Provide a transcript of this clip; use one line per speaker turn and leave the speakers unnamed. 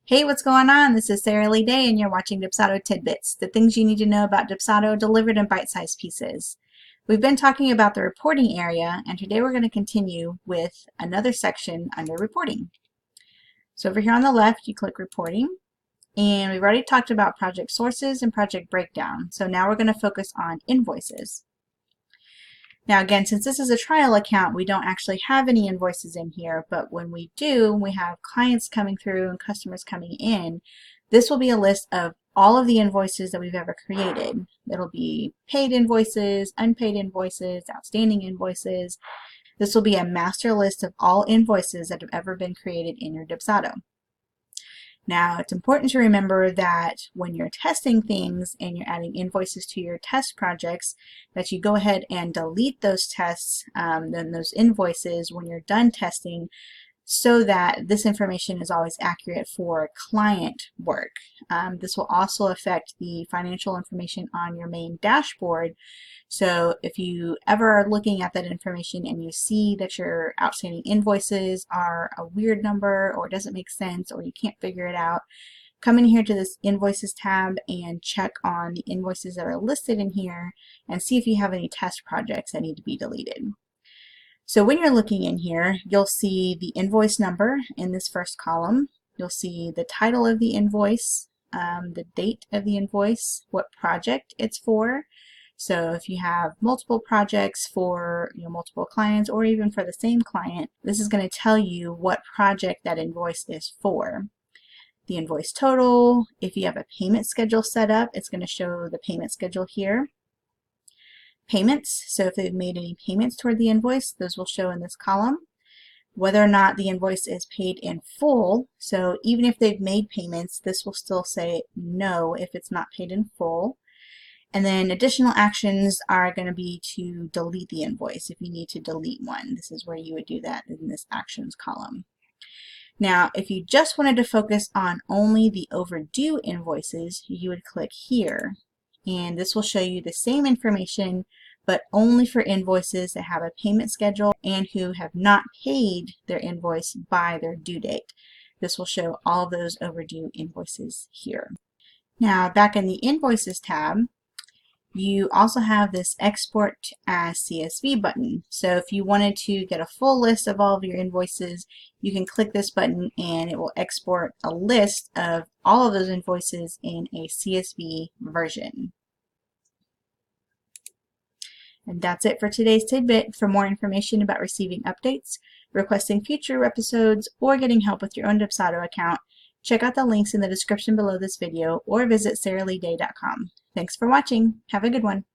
Hey, what's going on? This is Sarah Lee Day, and you're watching Dubsado Tidbits, the things you need to know about Dubsado delivered in bite-sized pieces. We've been talking about the reporting area, and today we're going to continue with another section under reporting. So over here on the left, you click reporting, and we've already talked about project sources and project breakdown. So now we're going to focus on invoices. Now again, since this is a trial account, we don't actually have any invoices in here, but when we do, we have clients coming through and customers coming in. This will be a list of all of the invoices that we've ever created. It'll be paid invoices, unpaid invoices, outstanding invoices. This will be a master list of all invoices that have ever been created in your Dubsado. Now, it's important to remember that when you're testing things and you're adding invoices to your test projects, that you go ahead and delete those tests, then those invoices when you're done testing, so that this information is always accurate for client work. This will also affect the financial information on your main dashboard. So if you ever are looking at that information and you see that your outstanding invoices are a weird number or it doesn't make sense or you can't figure it out, come in here to this invoices tab and check on the invoices that are listed in here and see if you have any test projects that need to be deleted. So when you're looking in here, you'll see the invoice number in this first column. You'll see the title of the invoice, the date of the invoice, what project it's for. So if you have multiple projects for multiple clients or even for the same client, this is going to tell you what project that invoice is for. The invoice total, if you have a payment schedule set up, it's going to show the payment schedule here. Payments, so if they've made any payments toward the invoice, those will show in this column. Whether or not the invoice is paid in full, so even if they've made payments, this will still say no if it's not paid in full. And then additional actions are going to be to delete the invoice if you need to delete one. This is where you would do that in this actions column. Now, if you just wanted to focus on only the overdue invoices, you would click here. And this will show you the same information, but only for invoices that have a payment schedule and who have not paid their invoice by their due date. This will show all of those overdue invoices here. Now, back in the Invoices tab, you also have this Export as CSV button. So if you wanted to get a full list of all of your invoices, you can click this button and it will export a list of all of those invoices in a CSV version. And that's it for today's tidbit. For more information about receiving updates, requesting future episodes, or getting help with your own Dubsado account, check out the links in the description below this video or visit sarahleeday.com. Thanks for watching. Have a good one.